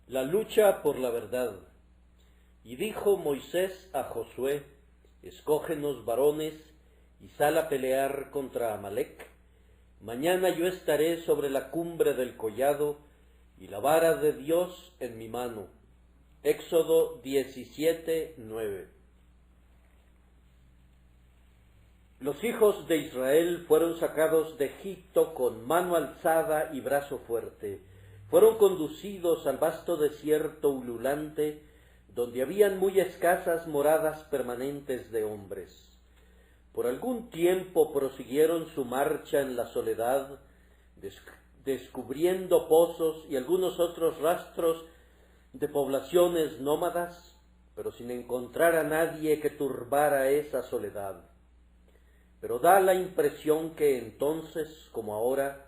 La lucha por la verdad. Y dijo Moisés a Josué: escógenos varones y sal a pelear contra Amalec. Mañana yo estaré sobre la cumbre del collado y la vara de Dios en mi mano. Éxodo 17:9. Los hijos de Israel fueron sacados de Egipto con mano alzada y brazo fuerte. Fueron conducidos al vasto desierto ululante, donde habían muy escasas moradas permanentes de hombres. Por algún tiempo prosiguieron su marcha en la soledad, descubriendo pozos y algunos otros rastros de poblaciones nómadas, pero sin encontrar a nadie que turbara esa soledad. Pero da la impresión que entonces, como ahora,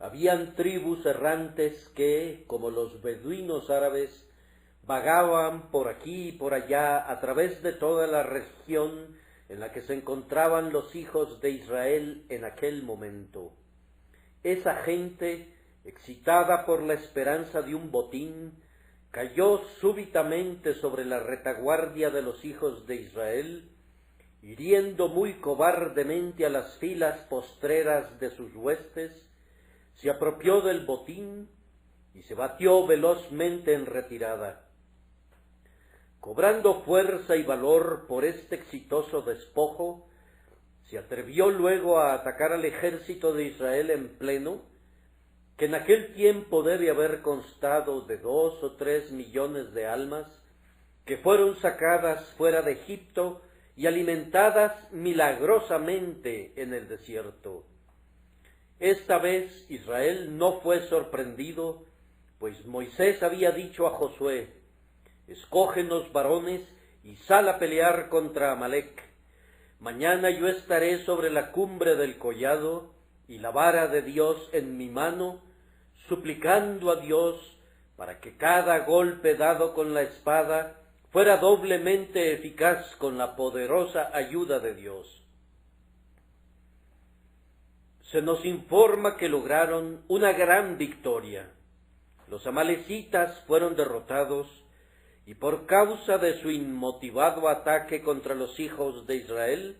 habían tribus errantes que, como los beduinos árabes, vagaban por aquí y por allá a través de toda la región en la que se encontraban los hijos de Israel en aquel momento. Esa gente, excitada por la esperanza de un botín, cayó súbitamente sobre la retaguardia de los hijos de Israel, hiriendo muy cobardemente a las filas postreras de sus huestes, se apropió del botín y se batió velozmente en retirada. Cobrando fuerza y valor por este exitoso despojo, se atrevió luego a atacar al ejército de Israel en pleno, que en aquel tiempo debe haber constado de 2 o 3 millones de almas, que fueron sacadas fuera de Egipto y alimentadas milagrosamente en el desierto. Esta vez Israel no fue sorprendido, pues Moisés había dicho a Josué: escógenos varones y sal a pelear contra Amalec. Mañana yo estaré sobre la cumbre del collado y la vara de Dios en mi mano, suplicando a Dios para que cada golpe dado con la espada fuera doblemente eficaz con la poderosa ayuda de Dios. Se nos informa que lograron una gran victoria. Los amalecitas fueron derrotados y por causa de su inmotivado ataque contra los hijos de Israel,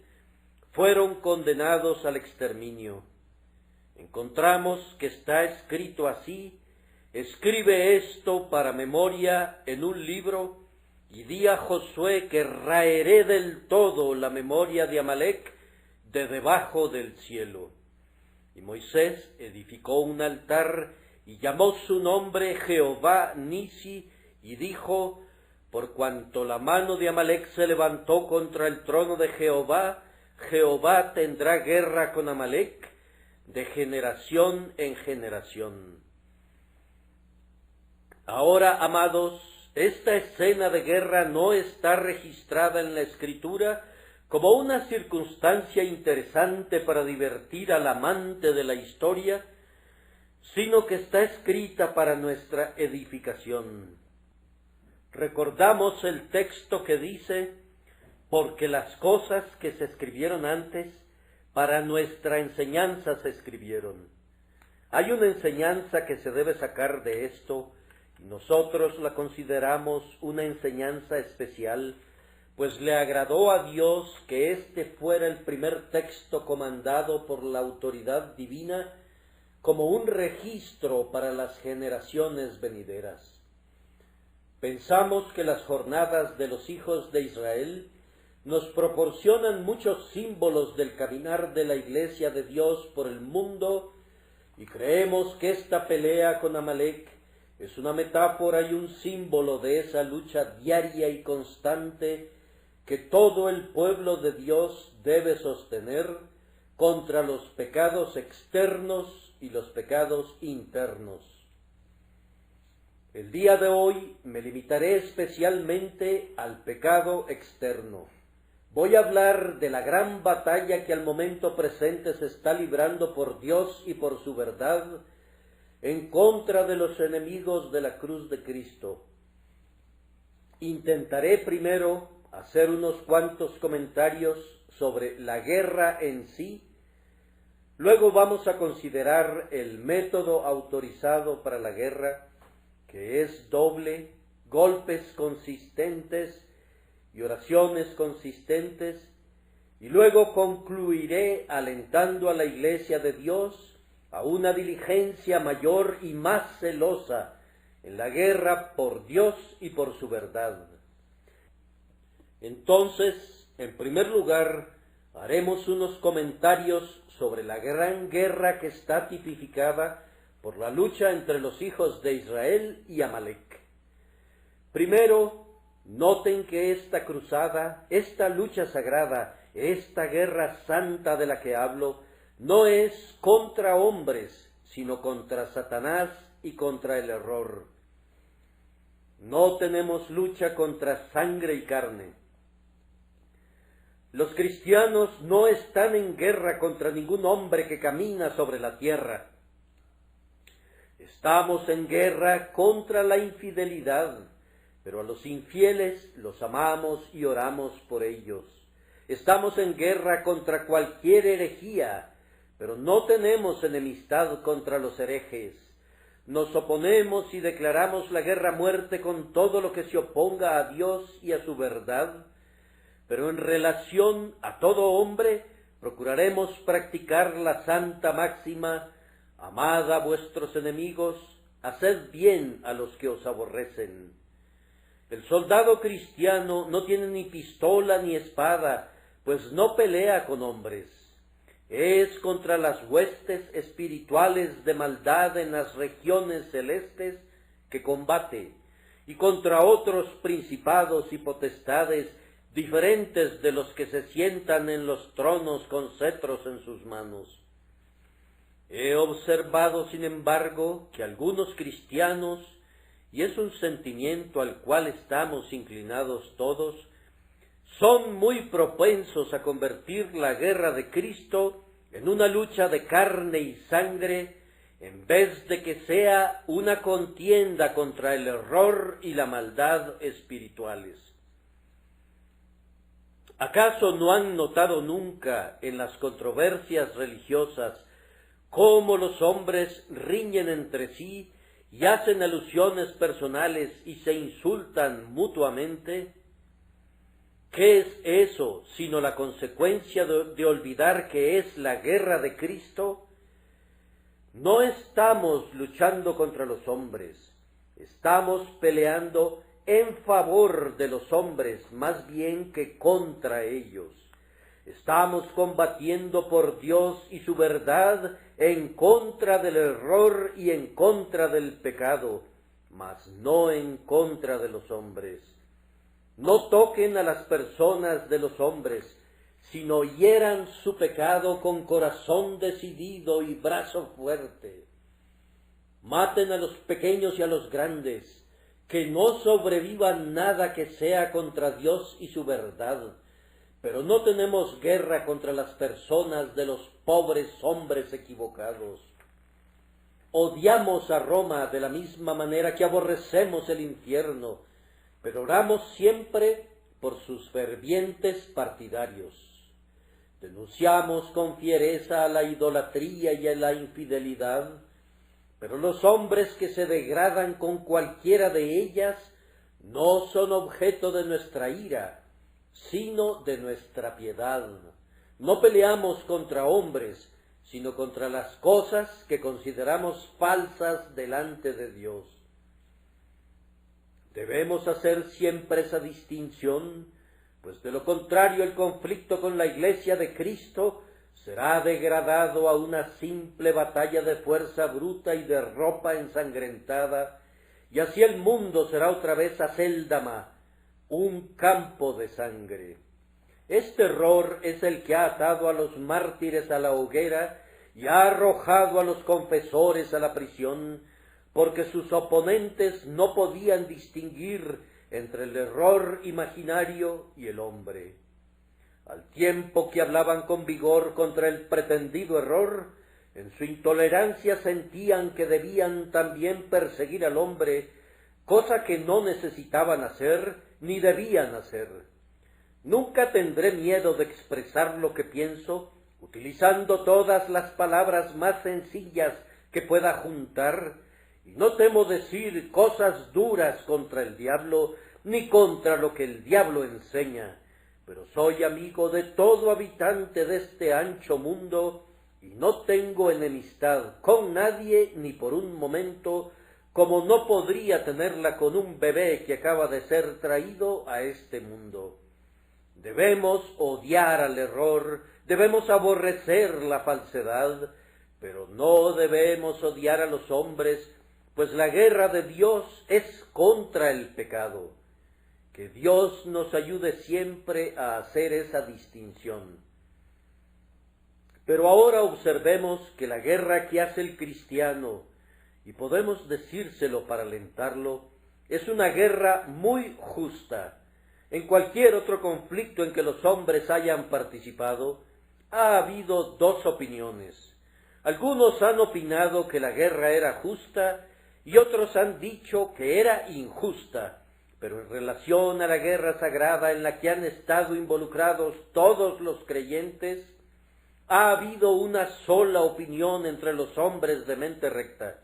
fueron condenados al exterminio. Encontramos que está escrito así: escribe esto para memoria en un libro, y di a Josué que raeré del todo la memoria de Amalec de debajo del cielo. Y Moisés edificó un altar y llamó su nombre Jehová Nisi, y dijo: por cuanto la mano de Amalec se levantó contra el trono de Jehová, Jehová tendrá guerra con Amalec de generación en generación. Ahora, amados, esta escena de guerra no está registrada en la Escritura como una circunstancia interesante para divertir al amante de la historia, sino que está escrita para nuestra edificación. Recordamos el texto que dice: porque las cosas que se escribieron antes, para nuestra enseñanza se escribieron. Hay una enseñanza que se debe sacar de esto, y nosotros la consideramos una enseñanza especial, pues le agradó a Dios que este fuera el primer texto comandado por la autoridad divina como un registro para las generaciones venideras. Pensamos que las jornadas de los hijos de Israel nos proporcionan muchos símbolos del caminar de la Iglesia de Dios por el mundo, y creemos que esta pelea con Amalec es una metáfora y un símbolo de esa lucha diaria y constante que todo el pueblo de Dios debe sostener contra los pecados externos y los pecados internos. El día de hoy me limitaré especialmente al pecado externo. Voy a hablar de la gran batalla que al momento presente se está librando por Dios y por su verdad en contra de los enemigos de la cruz de Cristo. Intentaré primero hacer unos cuantos comentarios sobre la guerra en sí. Luego vamos a considerar el método autorizado para la guerra que es doble, golpes consistentes y oraciones consistentes, y luego concluiré alentando a la Iglesia de Dios a una diligencia mayor y más celosa en la guerra por Dios y por su verdad. Entonces, en primer lugar, haremos unos comentarios sobre la gran guerra que está tipificada por la lucha entre los hijos de Israel y Amalec. Primero, noten que esta cruzada, esta lucha sagrada, esta guerra santa de la que hablo, no es contra hombres, sino contra Satanás y contra el error. No tenemos lucha contra sangre y carne. Los cristianos no están en guerra contra ningún hombre que camina sobre la tierra. Estamos en guerra contra la infidelidad, pero a los infieles los amamos y oramos por ellos. Estamos en guerra contra cualquier herejía, pero no tenemos enemistad contra los herejes. Nos oponemos y declaramos la guerra a muerte con todo lo que se oponga a Dios y a su verdad, pero en relación a todo hombre procuraremos practicar la santa máxima: amad a vuestros enemigos, haced bien a los que os aborrecen. El soldado cristiano no tiene ni pistola ni espada, pues no pelea con hombres. Es contra las huestes espirituales de maldad en las regiones celestes que combate, y contra otros principados y potestades diferentes de los que se sientan en los tronos con cetros en sus manos. He observado, sin embargo, que algunos cristianos, y es un sentimiento al cual estamos inclinados todos, son muy propensos a convertir la guerra de Cristo en una lucha de carne y sangre, en vez de que sea una contienda contra el error y la maldad espirituales. ¿Acaso no han notado nunca en las controversias religiosas cómo los hombres riñen entre sí y hacen alusiones personales y se insultan mutuamente? ¿Qué es eso sino la consecuencia de olvidar que es la guerra de Cristo? No estamos luchando contra los hombres, estamos peleando en favor de los hombres más bien que contra ellos. Estamos combatiendo por Dios y su verdad en contra del error y en contra del pecado, mas no en contra de los hombres. No toquen a las personas de los hombres, sino hieran su pecado con corazón decidido y brazo fuerte. Maten a los pequeños y a los grandes, que no sobrevivan nada que sea contra Dios y su verdad. Pero no tenemos guerra contra las personas de los pobres hombres equivocados. Odiamos a Roma de la misma manera que aborrecemos el infierno, pero oramos siempre por sus fervientes partidarios. Denunciamos con fiereza a la idolatría y a la infidelidad, pero los hombres que se degradan con cualquiera de ellas no son objeto de nuestra ira, sino de nuestra piedad. No peleamos contra hombres, sino contra las cosas que consideramos falsas delante de Dios. Debemos hacer siempre esa distinción, pues de lo contrario el conflicto con la Iglesia de Cristo será degradado a una simple batalla de fuerza bruta y de ropa ensangrentada, y así el mundo será otra vez Acéldama, un campo de sangre. Este error es el que ha atado a los mártires a la hoguera y ha arrojado a los confesores a la prisión, porque sus oponentes no podían distinguir entre el error imaginario y el hombre. Al tiempo que hablaban con vigor contra el pretendido error, en su intolerancia sentían que debían también perseguir al hombre, cosa que no necesitaban hacer ni debían hacer. Nunca tendré miedo de expresar lo que pienso, utilizando todas las palabras más sencillas que pueda juntar, y no temo decir cosas duras contra el diablo, ni contra lo que el diablo enseña, pero soy amigo de todo habitante de este ancho mundo, y no tengo enemistad con nadie ni por un momento, como no podría tenerla con un bebé que acaba de ser traído a este mundo. Debemos odiar al error, debemos aborrecer la falsedad, pero no debemos odiar a los hombres, pues la guerra de Dios es contra el pecado. Que Dios nos ayude siempre a hacer esa distinción. Pero ahora observemos que la guerra que hace el cristiano, y podemos decírselo para alentarlo, es una guerra muy justa. En cualquier otro conflicto en que los hombres hayan participado, ha habido dos opiniones. Algunos han opinado que la guerra era justa y otros han dicho que era injusta, pero en relación a la guerra sagrada en la que han estado involucrados todos los creyentes, ha habido una sola opinión entre los hombres de mente recta.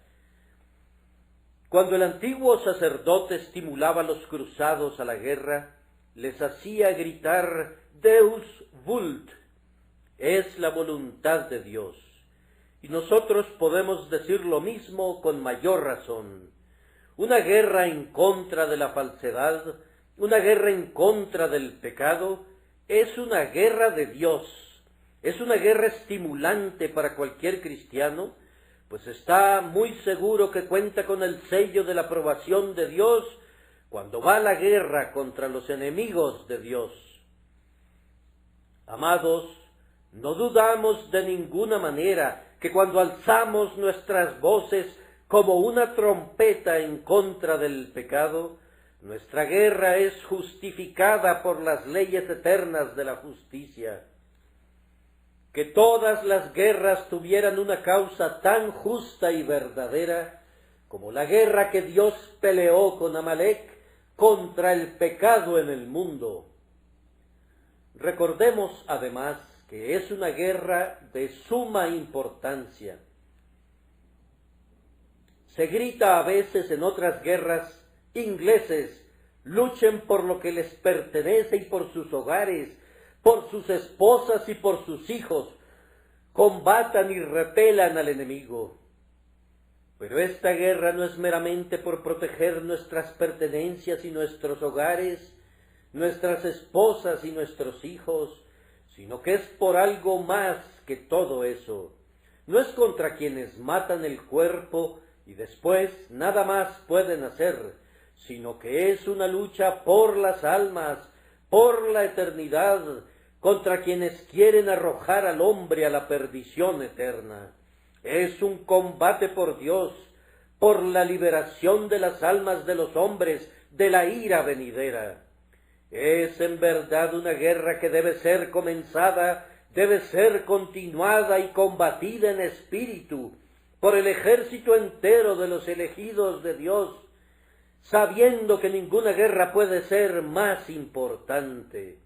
Cuando el antiguo sacerdote estimulaba a los cruzados a la guerra, les hacía gritar Deus vult, es la voluntad de Dios. Y nosotros podemos decir lo mismo con mayor razón. Una guerra en contra de la falsedad, una guerra en contra del pecado, es una guerra de Dios. Es una guerra estimulante para cualquier cristiano, pues está muy seguro que cuenta con el sello de la aprobación de Dios cuando va a la guerra contra los enemigos de Dios. Amados, no dudamos de ninguna manera que cuando alzamos nuestras voces como una trompeta en contra del pecado, nuestra guerra es justificada por las leyes eternas de la justicia. Que todas las guerras tuvieran una causa tan justa y verdadera como la guerra que Dios peleó con Amalek contra el pecado en el mundo. Recordemos además que es una guerra de suma importancia. Se grita a veces en otras guerras, ingleses, luchen por lo que les pertenece y por sus hogares, por sus esposas y por sus hijos, combatan y repelan al enemigo. Pero esta guerra no es meramente por proteger nuestras pertenencias y nuestros hogares, nuestras esposas y nuestros hijos, sino que es por algo más que todo eso. No es contra quienes matan el cuerpo y después nada más pueden hacer, sino que es una lucha por las almas, por la eternidad, contra quienes quieren arrojar al hombre a la perdición eterna. Es un combate por Dios, por la liberación de las almas de los hombres de la ira venidera. Es en verdad una guerra que debe ser comenzada, debe ser continuada y combatida en espíritu por el ejército entero de los elegidos de Dios, sabiendo que ninguna guerra puede ser más importante.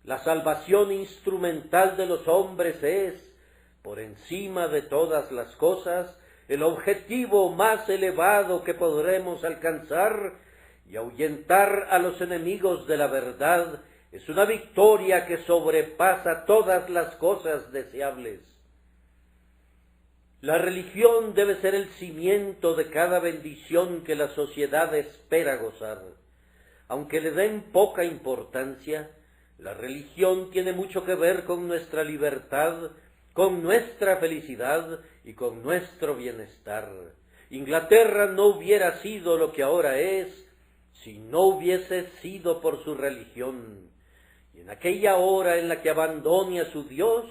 La salvación instrumental de los hombres es, por encima de todas las cosas, el objetivo más elevado que podremos alcanzar, y ahuyentar a los enemigos de la verdad es una victoria que sobrepasa todas las cosas deseables. La religión debe ser el cimiento de cada bendición que la sociedad espera gozar. Aunque le den poca importancia, la religión tiene mucho que ver con nuestra libertad, con nuestra felicidad y con nuestro bienestar. Inglaterra no hubiera sido lo que ahora es si no hubiese sido por su religión. Y en aquella hora en la que abandone a su Dios,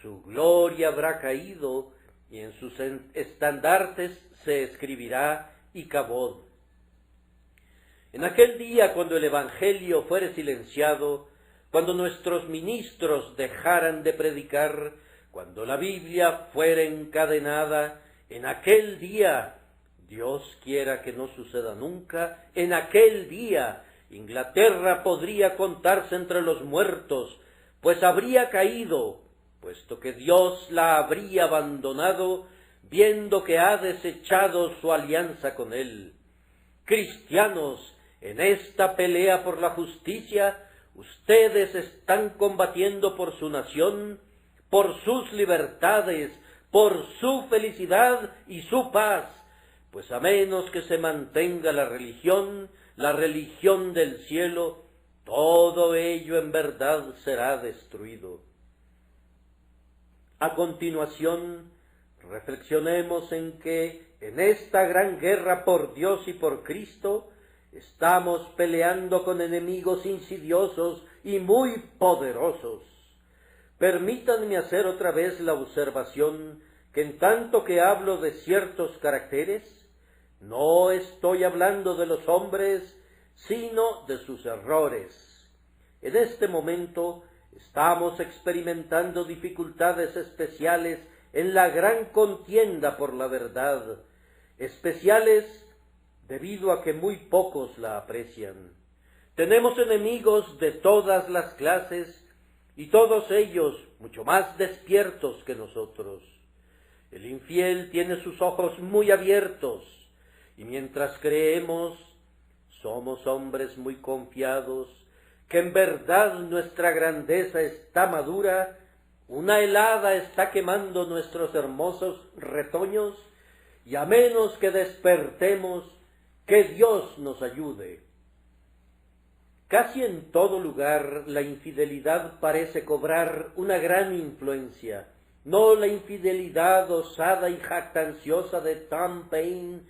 su gloria habrá caído y en sus estandartes se escribirá Icabod. En aquel día, cuando el Evangelio fuere silenciado, cuando nuestros ministros dejaran de predicar, cuando la Biblia fuere encadenada, en aquel día, Dios quiera que no suceda nunca, en aquel día Inglaterra podría contarse entre los muertos, pues habría caído, puesto que Dios la habría abandonado, viendo que ha desechado su alianza con él. Cristianos, en esta pelea por la justicia, ustedes están combatiendo por su nación, por sus libertades, por su felicidad y su paz, pues a menos que se mantenga la religión del cielo, todo ello en verdad será destruido. A continuación, reflexionemos en que en esta gran guerra por Dios y por Cristo, estamos peleando con enemigos insidiosos y muy poderosos. Permítanme hacer otra vez la observación que en tanto que hablo de ciertos caracteres, no estoy hablando de los hombres, sino de sus errores. En este momento estamos experimentando dificultades especiales en la gran contienda por la verdad, especiales debido a que muy pocos la aprecian. Tenemos enemigos de todas las clases y todos ellos mucho más despiertos que nosotros. El infiel tiene sus ojos muy abiertos y mientras creemos, somos hombres muy confiados, que en verdad nuestra grandeza está madura, una helada está quemando nuestros hermosos retoños, y a menos que despertemos, que Dios nos ayude. Casi en todo lugar la infidelidad parece cobrar una gran influencia, no la infidelidad osada y jactanciosa de Tom Paine,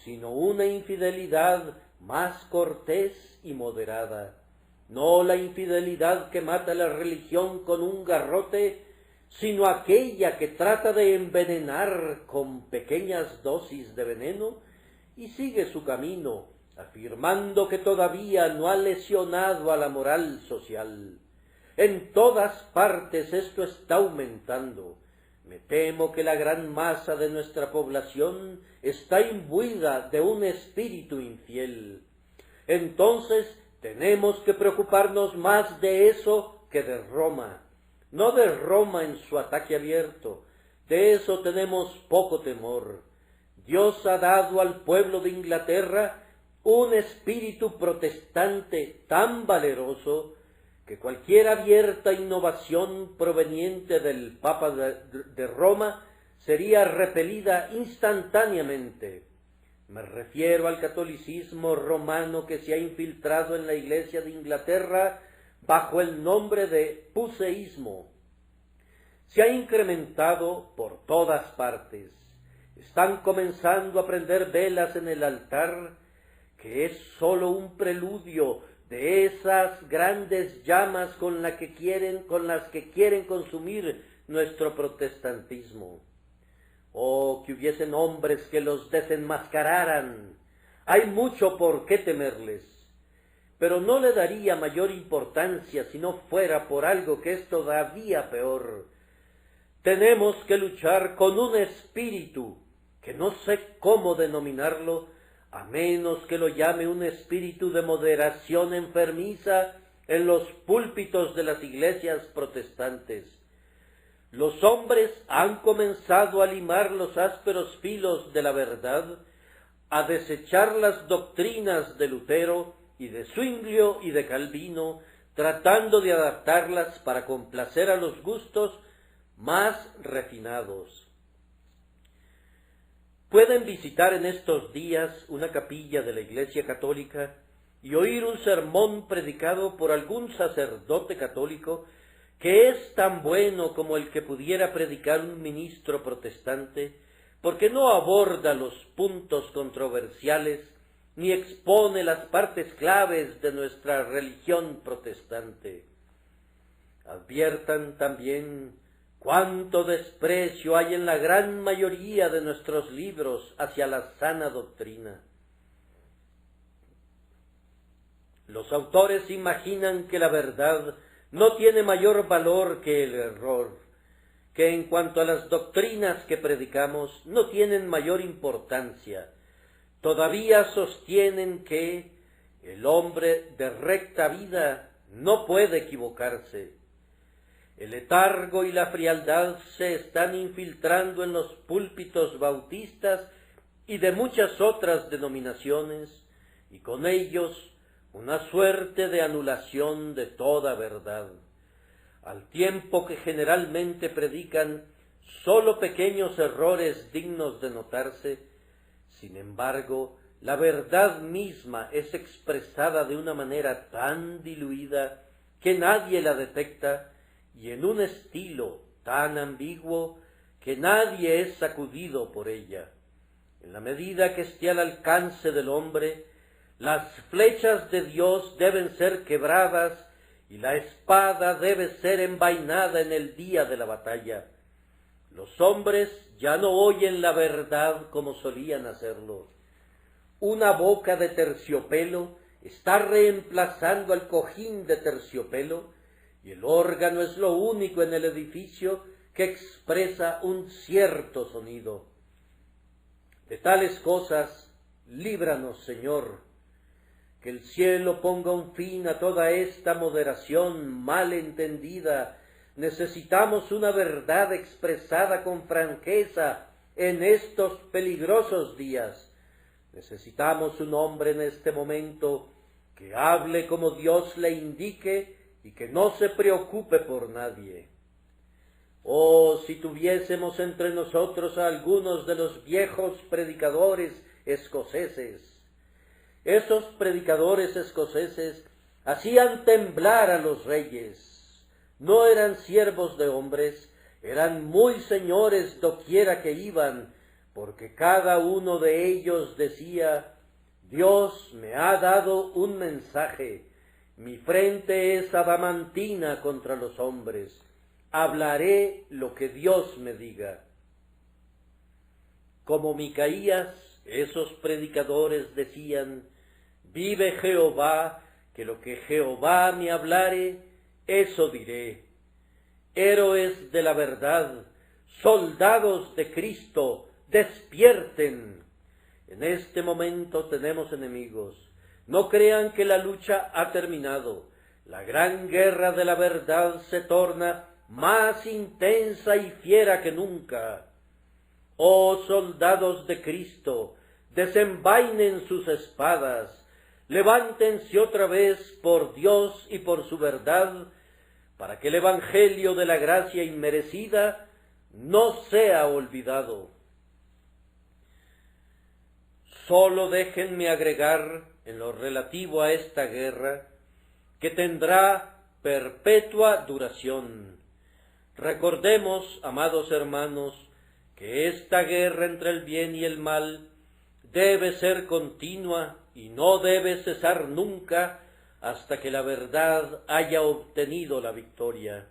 sino una infidelidad más cortés y moderada, no la infidelidad que mata la religión con un garrote, sino aquella que trata de envenenar con pequeñas dosis de veneno y sigue su camino, afirmando que todavía no ha lesionado a la moral social. En todas partes esto está aumentando. Me temo que la gran masa de nuestra población está imbuida de un espíritu infiel. Entonces tenemos que preocuparnos más de eso que de Roma. No de Roma en su ataque abierto, de eso tenemos poco temor. Dios ha dado al pueblo de Inglaterra un espíritu protestante tan valeroso que cualquier abierta innovación proveniente del Papa de Roma sería repelida instantáneamente. Me refiero al catolicismo romano que se ha infiltrado en la Iglesia de Inglaterra bajo el nombre de puseísmo. Se ha incrementado por todas partes. Están comenzando a prender velas en el altar, que es sólo un preludio de esas grandes llamas con las que quieren consumir nuestro protestantismo. Oh, que hubiesen hombres que los desenmascararan. Hay mucho por qué temerles, pero no le daría mayor importancia si no fuera por algo que es todavía peor. Tenemos que luchar con un espíritu, que no sé cómo denominarlo, a menos que lo llame un espíritu de moderación enfermiza en los púlpitos de las iglesias protestantes. Los hombres han comenzado a limar los ásperos filos de la verdad, a desechar las doctrinas de Lutero y de Zwinglio y de Calvino, tratando de adaptarlas para complacer a los gustos más refinados. Pueden visitar en estos días una capilla de la Iglesia Católica y oír un sermón predicado por algún sacerdote católico que es tan bueno como el que pudiera predicar un ministro protestante, porque no aborda los puntos controversiales ni expone las partes claves de nuestra religión protestante. Adviertan también cuánto desprecio hay en la gran mayoría de nuestros libros hacia la sana doctrina. Los autores imaginan que la verdad no tiene mayor valor que el error, que en cuanto a las doctrinas que predicamos no tienen mayor importancia. Todavía sostienen que el hombre de recta vida no puede equivocarse. El letargo y la frialdad se están infiltrando en los púlpitos bautistas y de muchas otras denominaciones, y con ellos una suerte de anulación de toda verdad, al tiempo que generalmente predican sólo pequeños errores dignos de notarse. Sin embargo, la verdad misma es expresada de una manera tan diluida que nadie la detecta, y en un estilo tan ambiguo que nadie es sacudido por ella. En la medida que esté al alcance del hombre, las flechas de Dios deben ser quebradas y la espada debe ser envainada en el día de la batalla. Los hombres ya no oyen la verdad como solían hacerlo. Una boca de terciopelo está reemplazando al cojín de terciopelo, y el órgano es lo único en el edificio que expresa un cierto sonido. De tales cosas, líbranos, Señor. Que el cielo ponga un fin a toda esta moderación mal entendida. Necesitamos una verdad expresada con franqueza en estos peligrosos días. Necesitamos un hombre en este momento que hable como Dios le indique y que no se preocupe por nadie. Oh, si tuviésemos entre nosotros a algunos de los viejos predicadores escoceses. Esos predicadores escoceses hacían temblar a los reyes. No eran siervos de hombres, eran muy señores doquiera que iban, porque cada uno de ellos decía: Dios me ha dado un mensaje, mi frente es adamantina contra los hombres, hablaré lo que Dios me diga. Como Micaías, esos predicadores decían: vive Jehová, que lo que Jehová me hablare, eso diré. Héroes de la verdad, soldados de Cristo, despierten. En este momento tenemos enemigos. No crean que la lucha ha terminado. La gran guerra de la verdad se torna más intensa y fiera que nunca. Oh soldados de Cristo, desenvainen sus espadas, levántense otra vez por Dios y por su verdad, para que el evangelio de la gracia inmerecida no sea olvidado. Solo déjenme agregar, en lo relativo a esta guerra, que tendrá perpetua duración. Recordemos, amados hermanos, que esta guerra entre el bien y el mal debe ser continua y no debe cesar nunca hasta que la verdad haya obtenido la victoria.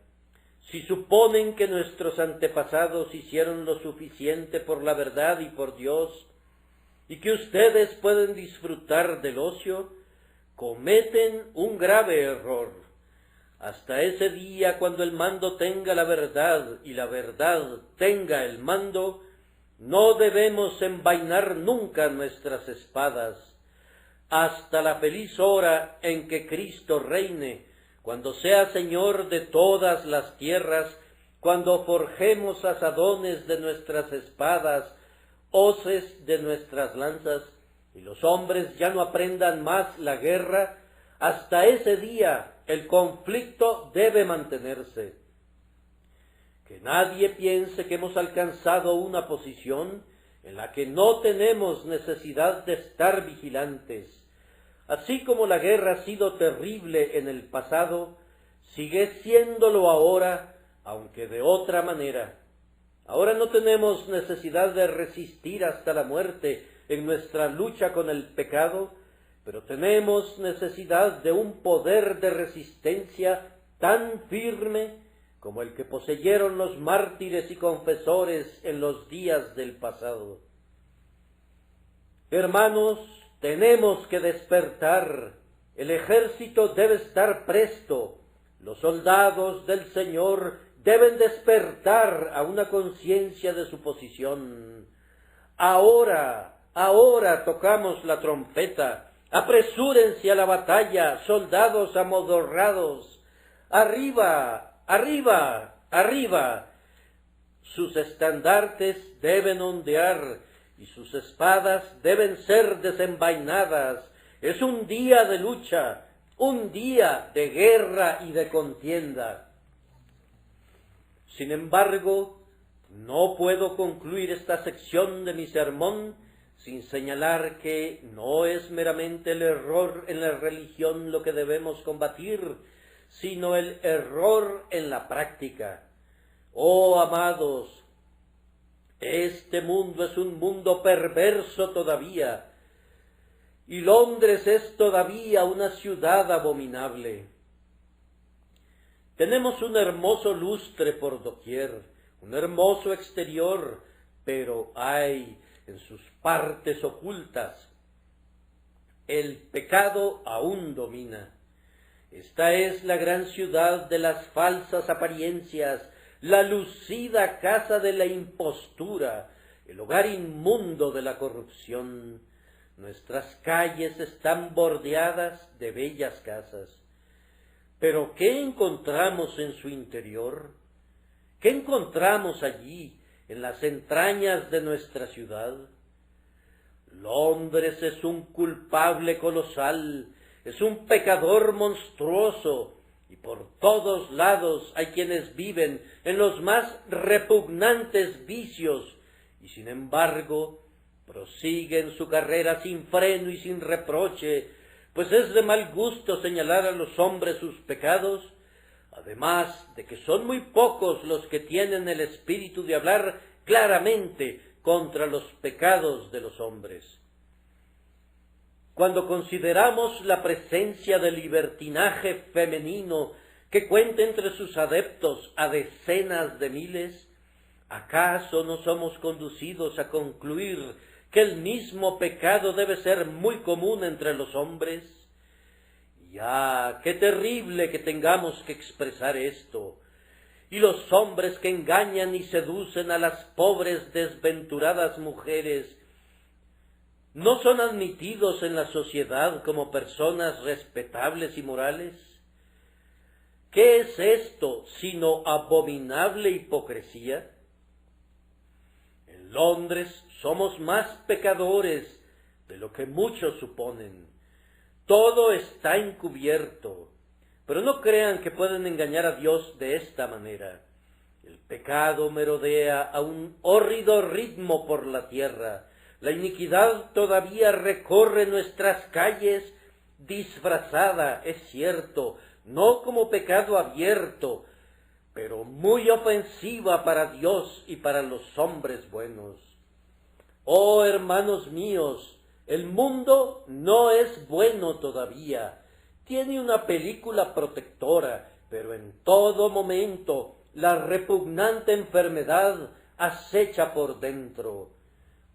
Si suponen que nuestros antepasados hicieron lo suficiente por la verdad y por Dios, y que ustedes pueden disfrutar del ocio, cometen un grave error. Hasta ese día, cuando el mando tenga la verdad y la verdad tenga el mando, no debemos envainar nunca nuestras espadas. Hasta la feliz hora en que Cristo reine, cuando sea Señor de todas las tierras, cuando forjemos asadones de nuestras espadas, hoces de nuestras lanzas, y los hombres ya no aprendan más la guerra, hasta ese día el conflicto debe mantenerse. Que nadie piense que hemos alcanzado una posición en la que no tenemos necesidad de estar vigilantes. Así como la guerra ha sido terrible en el pasado, sigue siéndolo ahora, aunque de otra manera. Ahora no tenemos necesidad de resistir hasta la muerte en nuestra lucha con el pecado, pero tenemos necesidad de un poder de resistencia tan firme como el que poseyeron los mártires y confesores en los días del pasado. Hermanos, tenemos que despertar. El ejército debe estar presto. Los soldados del Señor deben despertar a una conciencia de su posición. Ahora tocamos la trompeta. Apresúrense a la batalla, soldados amodorrados. Arriba arriba, arriba. Sus estandartes deben ondear y sus espadas deben ser desenvainadas. Es un día de lucha, un día de guerra y de contienda. Sin embargo, no puedo concluir esta sección de mi sermón sin señalar que no es meramente el error en la religión lo que debemos combatir, sino el error en la práctica. Oh, amados, este mundo es un mundo perverso todavía, y Londres es todavía una ciudad abominable. Tenemos un hermoso lustre por doquier, un hermoso exterior, pero hay en sus partes ocultas. El pecado aún domina. Esta es la gran ciudad de las falsas apariencias, la lucida casa de la impostura, el hogar inmundo de la corrupción. Nuestras calles están bordeadas de bellas casas. Pero ¿qué encontramos en su interior? ¿Qué encontramos allí, en las entrañas de nuestra ciudad? Londres es un culpable colosal, es un pecador monstruoso, y por todos lados hay quienes viven en los más repugnantes vicios, y sin embargo prosiguen su carrera sin freno y sin reproche, pues es de mal gusto señalar a los hombres sus pecados, además de que son muy pocos los que tienen el espíritu de hablar claramente contra los pecados de los hombres. Cuando consideramos la presencia del libertinaje femenino que cuenta entre sus adeptos a decenas de miles, ¿acaso no somos conducidos a concluir que el mismo pecado debe ser muy común entre los hombres? ¡Ya, qué terrible que tengamos que expresar esto! Y los hombres que engañan y seducen a las pobres desventuradas mujeres ¿no son admitidos en la sociedad como personas respetables y morales? ¿Qué es esto sino abominable hipocresía? En Londres somos más pecadores de lo que muchos suponen. Todo está encubierto, pero no crean que pueden engañar a Dios de esta manera. El pecado merodea a un hórrido ritmo por la tierra. La iniquidad todavía recorre nuestras calles disfrazada, es cierto, no como pecado abierto, pero muy ofensiva para Dios y para los hombres buenos. Oh, hermanos míos, el mundo no es bueno todavía. Tiene una película protectora, pero en todo momento la repugnante enfermedad acecha por dentro.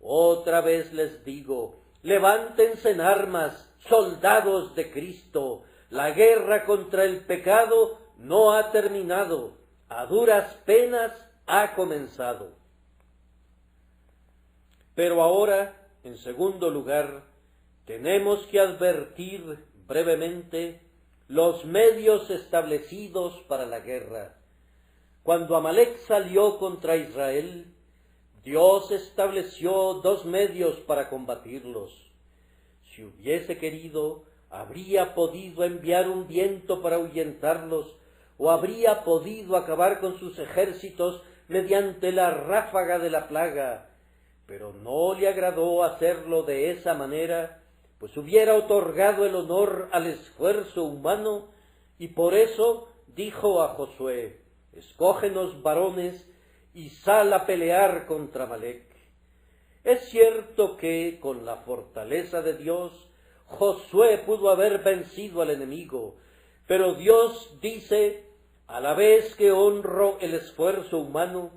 Otra vez les digo, levántense en armas, soldados de Cristo. La guerra contra el pecado no ha terminado, a duras penas ha comenzado. Pero ahora, en segundo lugar, tenemos que advertir brevemente los medios establecidos para la guerra. Cuando Amalec salió contra Israel, Dios estableció dos medios para combatirlos. Si hubiese querido, habría podido enviar un viento para ahuyentarlos, o habría podido acabar con sus ejércitos mediante la ráfaga de la plaga, pero no le agradó hacerlo de esa manera, pues hubiera otorgado el honor al esfuerzo humano, y por eso dijo a Josué: escógenos varones y sal a pelear contra Amalec. Es cierto que, con la fortaleza de Dios, Josué pudo haber vencido al enemigo, pero Dios dice: a la vez que honro el esfuerzo humano,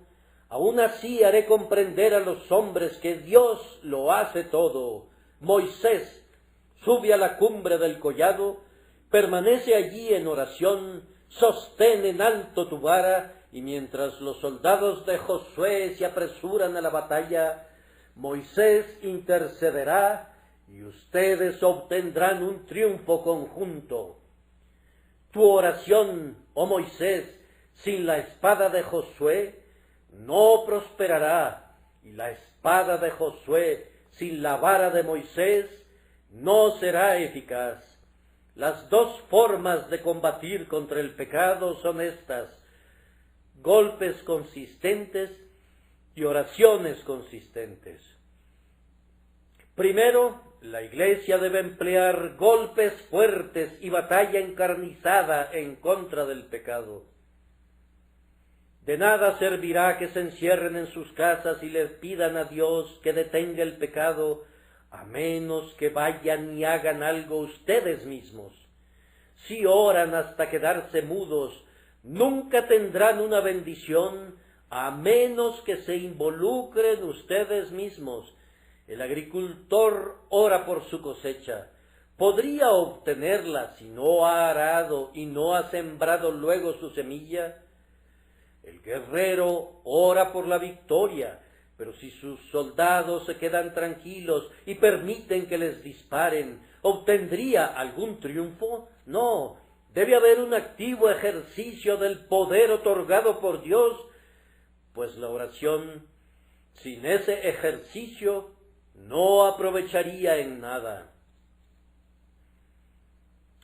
aún así haré comprender a los hombres que Dios lo hace todo. Moisés sube a la cumbre del collado, permanece allí en oración, sostén en alto tu vara, y mientras los soldados de Josué se apresuran a la batalla, Moisés intercederá y ustedes obtendrán un triunfo conjunto. Tu oración, oh Moisés, sin la espada de Josué no prosperará, y la espada de Josué sin la vara de Moisés no será eficaz. Las dos formas de combatir contra el pecado son estas: golpes consistentes y oraciones consistentes. Primero, la Iglesia debe emplear golpes fuertes y batalla encarnizada en contra del pecado. De nada servirá que se encierren en sus casas y le pidan a Dios que detenga el pecado, a menos que vayan y hagan algo ustedes mismos. Si oran hasta quedarse mudos, nunca tendrán una bendición, a menos que se involucren ustedes mismos. El agricultor ora por su cosecha. ¿Podría obtenerla si no ha arado y no ha sembrado luego su semilla? El guerrero ora por la victoria, pero si sus soldados se quedan tranquilos y permiten que les disparen, ¿obtendría algún triunfo? No, debe haber un activo ejercicio del poder otorgado por Dios, pues la oración sin ese ejercicio no aprovecharía en nada.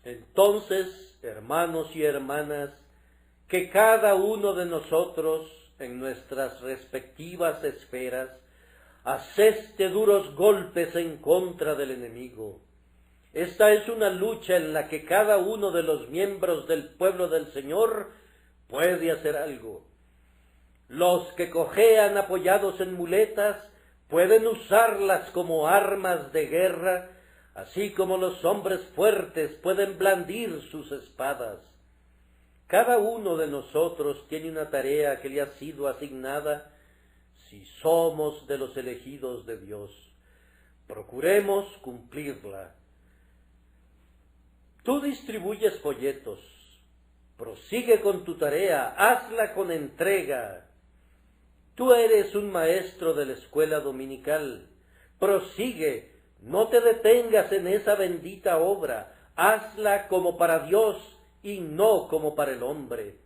Entonces, hermanos y hermanas, que cada uno de nosotros, en nuestras respectivas esferas, aseste duros golpes en contra del enemigo. Esta es una lucha en la que cada uno de los miembros del pueblo del Señor puede hacer algo. Los que cojean apoyados en muletas pueden usarlas como armas de guerra, así como los hombres fuertes pueden blandir sus espadas. Cada uno de nosotros tiene una tarea que le ha sido asignada si somos de los elegidos de Dios. Procuremos cumplirla. Tú distribuyes folletos. Prosigue con tu tarea, hazla con entrega. Tú eres un maestro de la escuela dominical. Prosigue, no te detengas en esa bendita obra. Hazla como para Dios y no como para el hombre.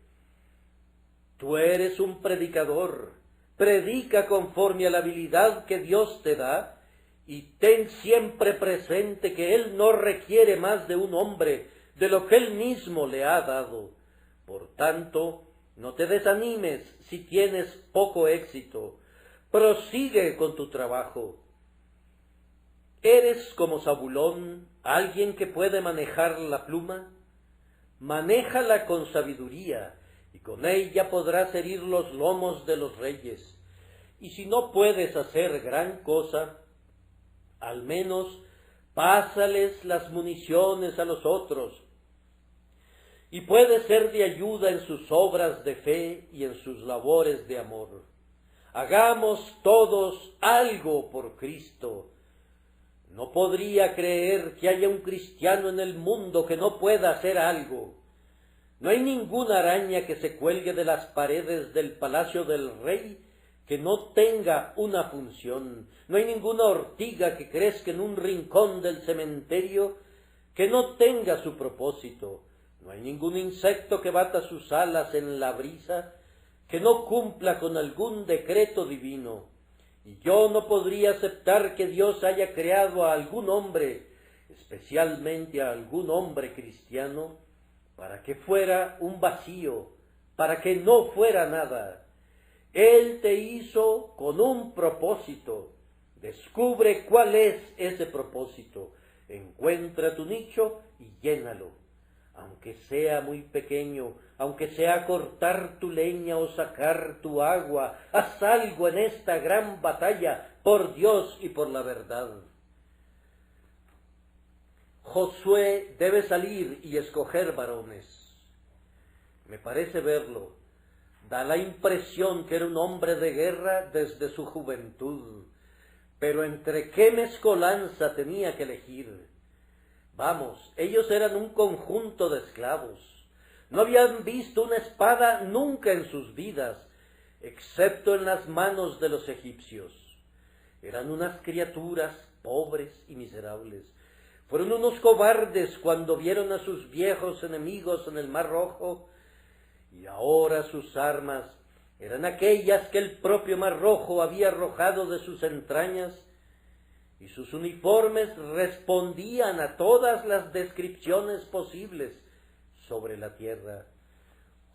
Tú eres un predicador. Predica conforme a la habilidad que Dios te da y ten siempre presente que Él no requiere más de un hombre de lo que Él mismo le ha dado. Por tanto, no te desanimes si tienes poco éxito. Prosigue con tu trabajo. ¿Eres como Zabulón, alguien que puede manejar la pluma? Manéjala con sabiduría, y con ella podrás herir los lomos de los reyes. Y si no puedes hacer gran cosa, al menos pásales las municiones a los otros, y puede ser de ayuda en sus obras de fe y en sus labores de amor. Hagamos todos algo por Cristo. No podría creer que haya un cristiano en el mundo que no pueda hacer algo. No hay ninguna araña que se cuelgue de las paredes del palacio del rey que no tenga una función. No hay ninguna ortiga que crezca en un rincón del cementerio que no tenga su propósito. No hay ningún insecto que bata sus alas en la brisa que no cumpla con algún decreto divino. Y yo no podría aceptar que Dios haya creado a algún hombre, especialmente a algún hombre cristiano, para que fuera un vacío, para que no fuera nada. Él te hizo con un propósito. Descubre cuál es ese propósito. Encuentra tu nicho y llénalo. Aunque sea muy pequeño, aunque sea cortar tu leña o sacar tu agua, haz algo en esta gran batalla por Dios y por la verdad. Josué debe salir y escoger varones. Me parece verlo. Da la impresión que era un hombre de guerra desde su juventud. Pero ¿entre qué mezcolanza tenía que elegir? Vamos, ellos eran un conjunto de esclavos. No habían visto una espada nunca en sus vidas, excepto en las manos de los egipcios. Eran unas criaturas pobres y miserables. Fueron unos cobardes cuando vieron a sus viejos enemigos en el Mar Rojo y ahora sus armas eran aquellas que el propio Mar Rojo había arrojado de sus entrañas, y sus uniformes respondían a todas las descripciones posibles sobre la tierra.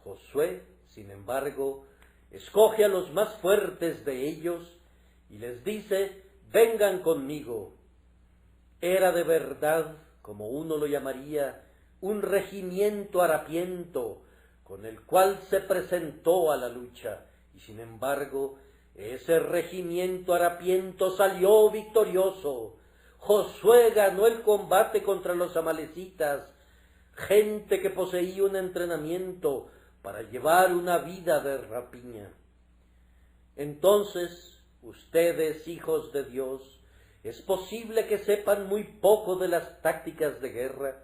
Josué, sin embargo, escoge a los más fuertes de ellos y les dice: vengan conmigo. Era de verdad, como uno lo llamaría, un regimiento harapiento con el cual se presentó a la lucha, y sin embargo ese regimiento harapiento salió victorioso. Josué ganó el combate contra los amalecitas, gente que poseía un entrenamiento para llevar una vida de rapiña. Entonces, ustedes, hijos de Dios, es posible que sepan muy poco de las tácticas de guerra,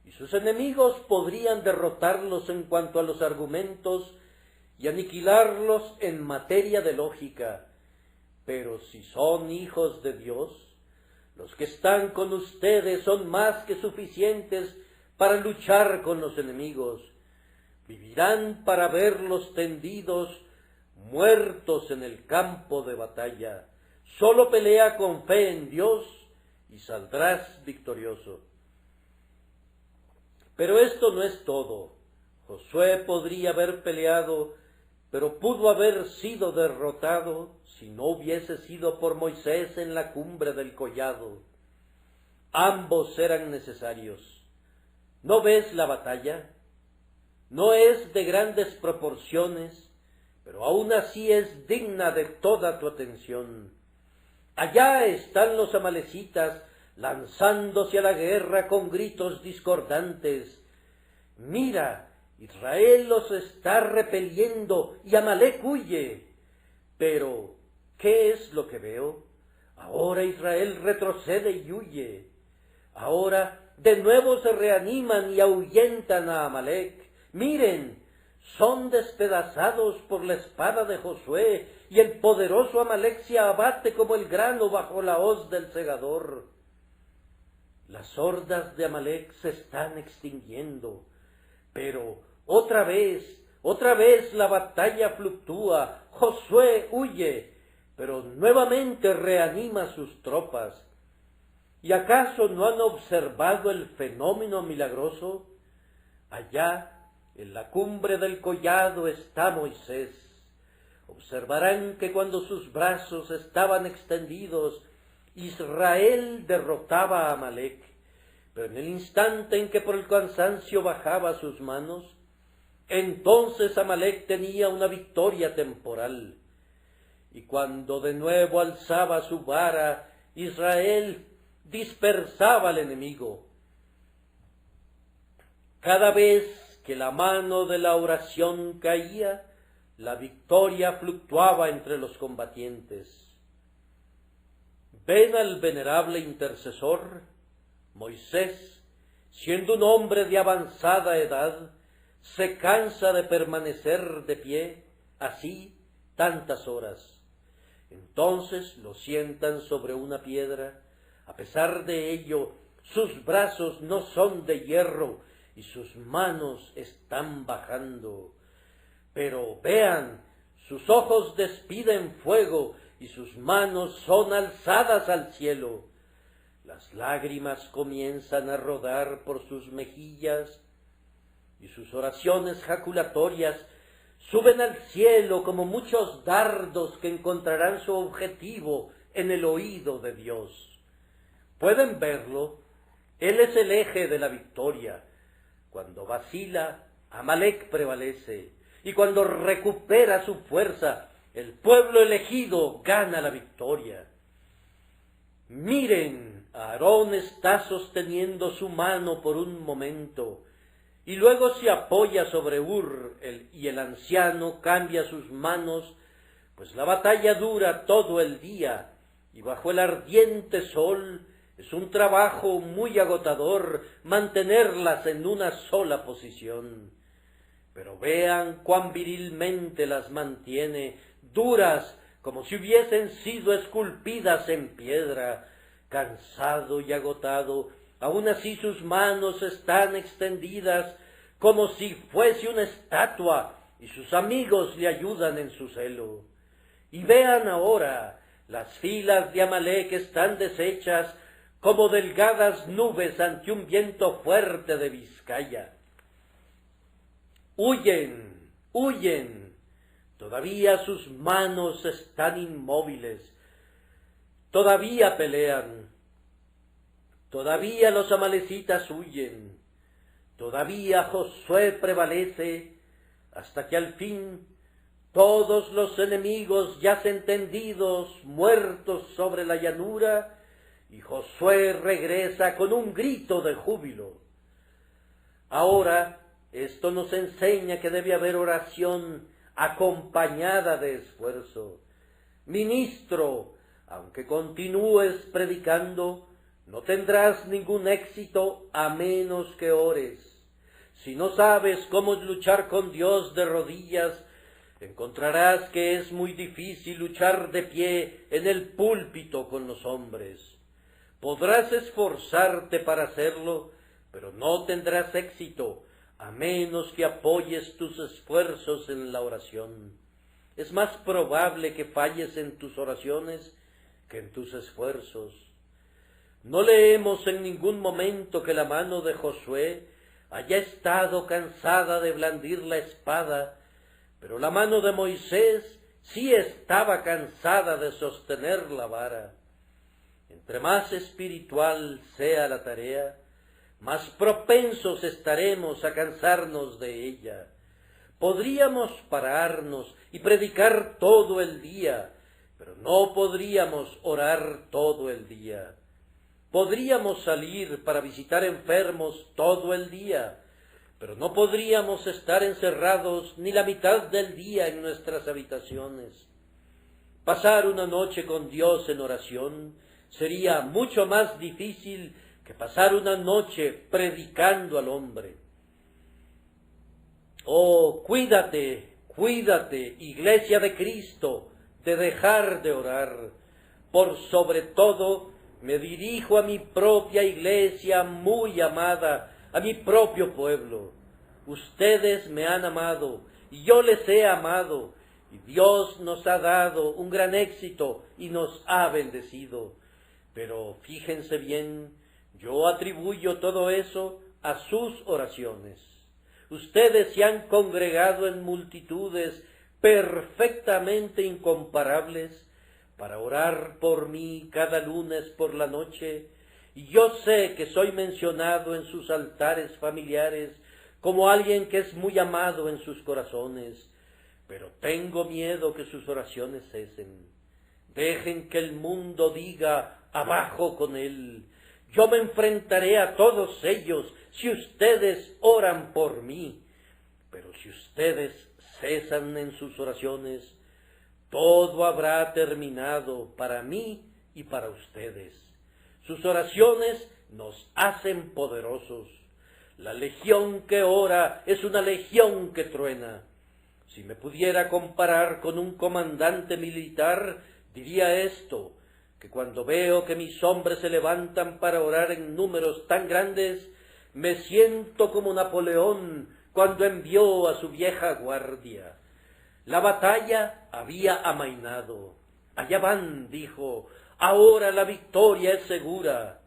y sus enemigos podrían derrotarlos en cuanto a los argumentos y aniquilarlos en materia de lógica. Pero si son hijos de Dios, los que están con ustedes son más que suficientes para luchar con los enemigos. Vivirán para verlos tendidos, muertos en el campo de batalla. Solo pelea con fe en Dios y saldrás victorioso. Pero esto no es todo. Josué podría haber peleado, pero pudo haber sido derrotado si no hubiese sido por Moisés en la cumbre del collado. Ambos eran necesarios. ¿No ves la batalla? No es de grandes proporciones, pero aún así es digna de toda tu atención. Allá están los amalecitas lanzándose a la guerra con gritos discordantes. Mira, Israel los está repeliendo y Amalec huye. Pero, ¿qué es lo que veo? Ahora Israel retrocede y huye. Ahora de nuevo se reaniman y ahuyentan a Amalec. Miren, son despedazados por la espada de Josué, y el poderoso Amalec se abate como el grano bajo la hoz del segador. Las hordas de Amalec se están extinguiendo, pero otra vez la batalla fluctúa. Josué huye, pero nuevamente reanima sus tropas. ¿Y acaso no han observado el fenómeno milagroso? Allá, en la cumbre del collado, está Moisés. Observarán que cuando sus brazos estaban extendidos, Israel derrotaba a Amalec, pero en el instante en que por el cansancio bajaba sus manos, entonces Amalec tenía una victoria temporal. Y cuando de nuevo alzaba su vara, Israel dispersaba al enemigo. Cada vez que la mano de la oración caía, la victoria fluctuaba entre los combatientes. ¿Ven al venerable intercesor? Moisés, siendo un hombre de avanzada edad, se cansa de permanecer de pie así tantas horas. Entonces lo sientan sobre una piedra. A pesar de ello, sus brazos no son de hierro y sus manos están bajando. Pero vean, sus ojos despiden fuego y sus manos son alzadas al cielo. Las lágrimas comienzan a rodar por sus mejillas y sus oraciones jaculatorias suben al cielo como muchos dardos que encontrarán su objetivo en el oído de Dios. ¿Pueden verlo? Él es el eje de la victoria. Cuando vacila, Amalec prevalece, y cuando recupera su fuerza, el pueblo elegido gana la victoria. Miren, Aarón está sosteniendo su mano por un momento, y luego se apoya sobre Hur, y el anciano cambia sus manos, pues la batalla dura todo el día, y bajo el ardiente sol es un trabajo muy agotador mantenerlas en una sola posición. Pero vean cuán virilmente las mantiene, duras como si hubiesen sido esculpidas en piedra. Cansado y agotado, aún así sus manos están extendidas como si fuese una estatua, y sus amigos le ayudan en su celo. Y vean ahora, las filas de Amalec están deshechas como delgadas nubes ante un viento fuerte de Vizcaya. Huyen, huyen, todavía sus manos están inmóviles, todavía pelean, todavía los amalecitas huyen, todavía Josué prevalece, hasta que al fin todos los enemigos yacen tendidos, muertos sobre la llanura, y Josué regresa con un grito de júbilo. Ahora, esto nos enseña que debe haber oración acompañada de esfuerzo. Ministro, aunque continúes predicando, no tendrás ningún éxito a menos que ores. Si no sabes cómo luchar con Dios de rodillas, encontrarás que es muy difícil luchar de pie en el púlpito con los hombres. Podrás esforzarte para hacerlo, pero no tendrás éxito, a menos que apoyes tus esfuerzos en la oración. Es más probable que falles en tus oraciones que en tus esfuerzos. No leemos en ningún momento que la mano de Josué haya estado cansada de blandir la espada, pero la mano de Moisés sí estaba cansada de sostener la vara. Entre más espiritual sea la tarea, más propensos estaremos a cansarnos de ella. Podríamos pararnos y predicar todo el día, pero no podríamos orar todo el día. Podríamos salir para visitar enfermos todo el día, pero no podríamos estar encerrados ni la mitad del día en nuestras habitaciones. Pasar una noche con Dios en oración sería mucho más difícil que pasar una noche predicando al hombre. Oh, cuídate, cuídate, Iglesia de Cristo, de dejar de orar. Por sobre todo, me dirijo a mi propia iglesia muy amada, a mi propio pueblo. Ustedes me han amado, y yo les he amado, y Dios nos ha dado un gran éxito y nos ha bendecido. Pero fíjense bien, yo atribuyo todo eso a sus oraciones. Ustedes se han congregado en multitudes perfectamente incomparables para orar por mí cada lunes por la noche, y yo sé que soy mencionado en sus altares familiares como alguien que es muy amado en sus corazones, pero tengo miedo que sus oraciones cesen. Dejen que el mundo diga, abajo con él. Yo me enfrentaré a todos ellos si ustedes oran por mí, pero si ustedes cesan en sus oraciones, todo habrá terminado para mí y para ustedes. Sus oraciones nos hacen poderosos. La legión que ora es una legión que truena. Si me pudiera comparar con un comandante militar, diría esto, que cuando veo que mis hombres se levantan para orar en números tan grandes, me siento como Napoleón cuando envió a su vieja guardia. La batalla había amainado. Allá van, dijo, ahora la victoria es segura.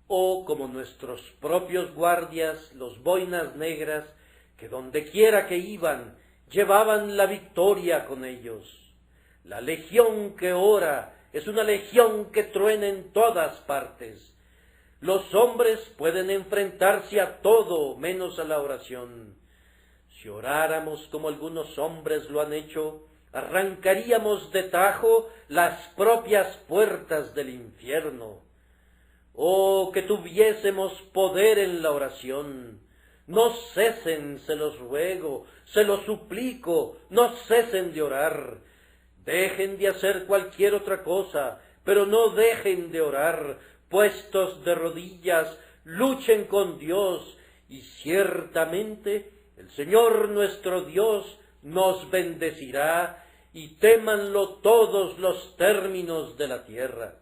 O como nuestros propios guardias, los boinas negras, que donde quiera que iban, llevaban la victoria con ellos. La legión que ora es una legión que truena en todas partes. Los hombres pueden enfrentarse a todo menos a la oración. Si oráramos como algunos hombres lo han hecho, arrancaríamos de tajo las propias puertas del infierno. Oh, que tuviésemos poder en la oración. No cesen, se los ruego, se los suplico, no cesen de orar. Dejen de hacer cualquier otra cosa, pero no dejen de orar. Puestos de rodillas, luchen con Dios, y ciertamente el Señor nuestro Dios nos bendecirá, y témanlo todos los términos de la tierra.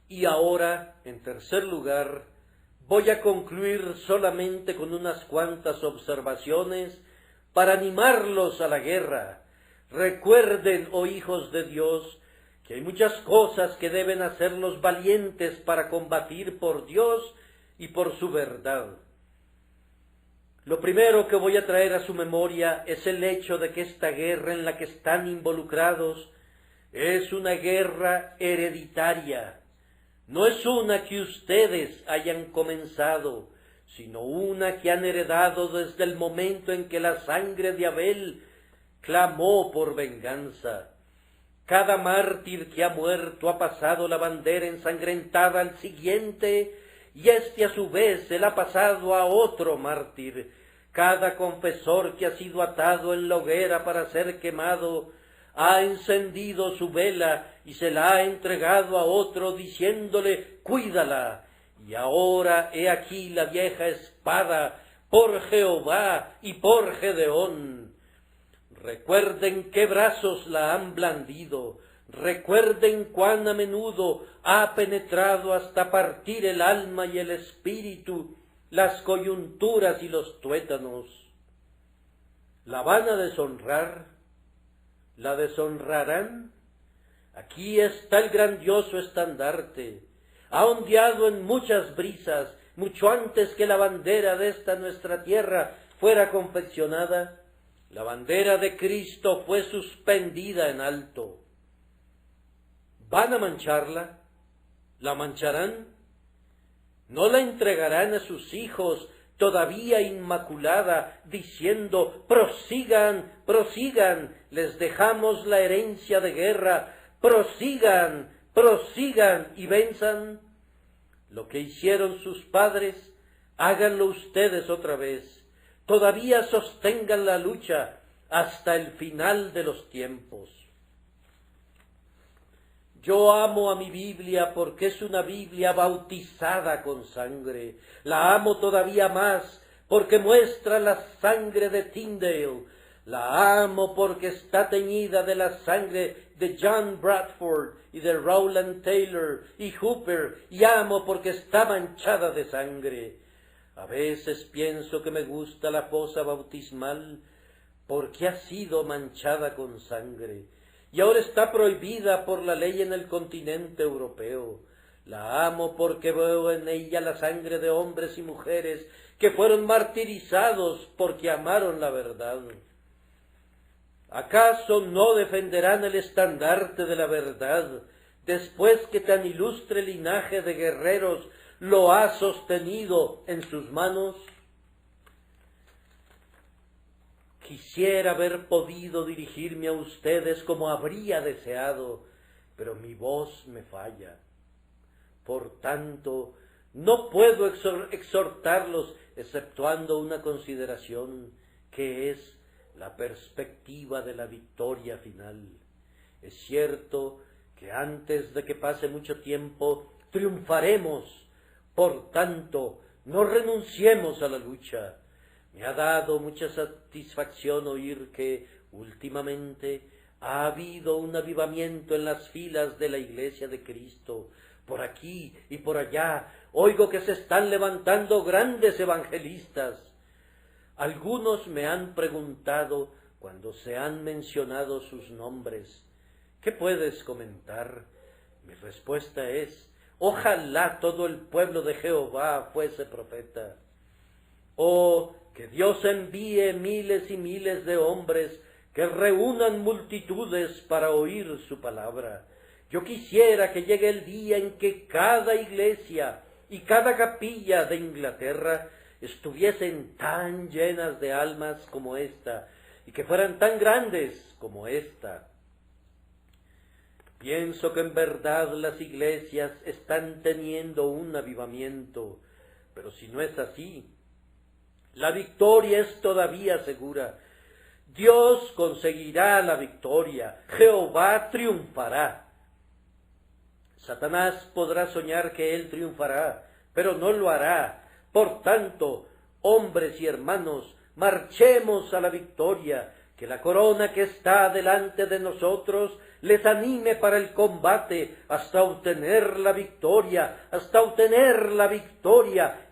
Y ahora, en tercer lugar, voy a concluir solamente con unas cuantas observaciones para animarlos a la guerra. Recuerden, oh hijos de Dios, que hay muchas cosas que deben hacer los valientes para combatir por Dios y por su verdad. Lo primero que voy a traer a su memoria es el hecho de que esta guerra en la que están involucrados es una guerra hereditaria. No es una que ustedes hayan comenzado, sino una que han heredado desde el momento en que la sangre de Abel clamó por venganza. Cada mártir que ha muerto ha pasado la bandera ensangrentada al siguiente, y éste a su vez se la ha pasado a otro mártir. Cada confesor que ha sido atado en la hoguera para ser quemado ha encendido su vela y se la ha entregado a otro diciéndole: cuídala. Y ahora he aquí la vieja espada por Jehová y por Gedeón. Recuerden qué brazos la han blandido, recuerden cuán a menudo ha penetrado hasta partir el alma y el espíritu, las coyunturas y los tuétanos. ¿La van a deshonrar? ¿La deshonrarán? Aquí está el grandioso estandarte. Ha ondeado en muchas brisas, mucho antes que la bandera de esta nuestra tierra fuera confeccionada. La bandera de Cristo fue suspendida en alto. ¿Van a mancharla? ¿La mancharán? ¿No la entregarán a sus hijos todavía inmaculada, diciendo: prosigan, prosigan, les dejamos la herencia de guerra, prosigan, prosigan y venzan? Lo que hicieron sus padres, háganlo ustedes otra vez. Todavía sostengan la lucha hasta el final de los tiempos. Yo amo a mi Biblia porque es una Biblia bautizada con sangre. La amo todavía más porque muestra la sangre de Tyndale. La amo porque está teñida de la sangre de John Bradford y de Rowland Taylor y Hooper, y amo porque está manchada de sangre. A veces pienso que me gusta la fosa bautismal porque ha sido manchada con sangre y ahora está prohibida por la ley en el continente europeo. La amo porque veo en ella la sangre de hombres y mujeres que fueron martirizados porque amaron la verdad. ¿Acaso no defenderán el estandarte de la verdad después que tan ilustre linaje de guerreros lo ha sostenido en sus manos? Quisiera haber podido dirigirme a ustedes como habría deseado, pero mi voz me falla. Por tanto, no puedo exhortarlos exceptuando una consideración, que es la perspectiva de la victoria final. Es cierto que antes de que pase mucho tiempo triunfaremos. Por tanto, no renunciemos a la lucha. Me ha dado mucha satisfacción oír que últimamente ha habido un avivamiento en las filas de la Iglesia de Cristo. Por aquí y por allá oigo que se están levantando grandes evangelistas. Algunos me han preguntado cuando se han mencionado sus nombres: ¿qué puedes comentar? Mi respuesta es: ojalá todo el pueblo de Jehová fuese profeta. Oh, que Dios envíe miles y miles de hombres que reúnan multitudes para oír su palabra. Yo quisiera que llegue el día en que cada iglesia y cada capilla de Inglaterra estuviesen tan llenas de almas como esta, y que fueran tan grandes como esta. Pienso que en verdad las iglesias están teniendo un avivamiento, pero si no es así, la victoria es todavía segura. Dios conseguirá la victoria, Jehová triunfará. Satanás podrá soñar que él triunfará, pero no lo hará. Por tanto, hombres y hermanos, marchemos a la victoria, que la corona que está delante de nosotros les anime para el combate hasta obtener la victoria,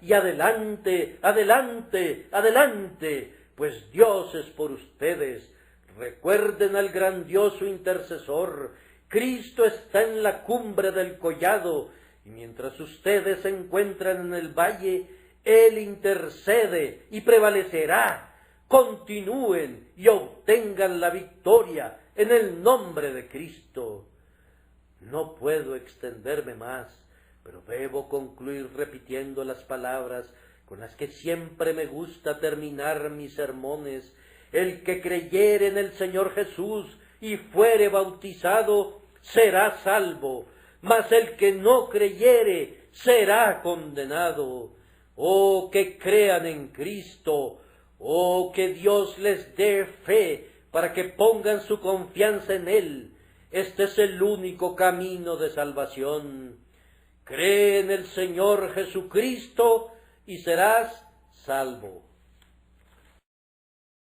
y adelante, adelante, adelante, pues Dios es por ustedes. Recuerden al grandioso intercesor. Cristo está en la cumbre del collado, y mientras ustedes se encuentran en el valle, Él intercede y prevalecerá. Continúen y obtengan la victoria en el nombre de Cristo. No puedo extenderme más, pero debo concluir repitiendo las palabras con las que siempre me gusta terminar mis sermones. El que creyere en el Señor Jesús y fuere bautizado será salvo, mas el que no creyere será condenado. Oh, que crean en Cristo. Oh, que Dios les dé fe para que pongan su confianza en Él. Este es el único camino de salvación. Cree en el Señor Jesucristo y serás salvo.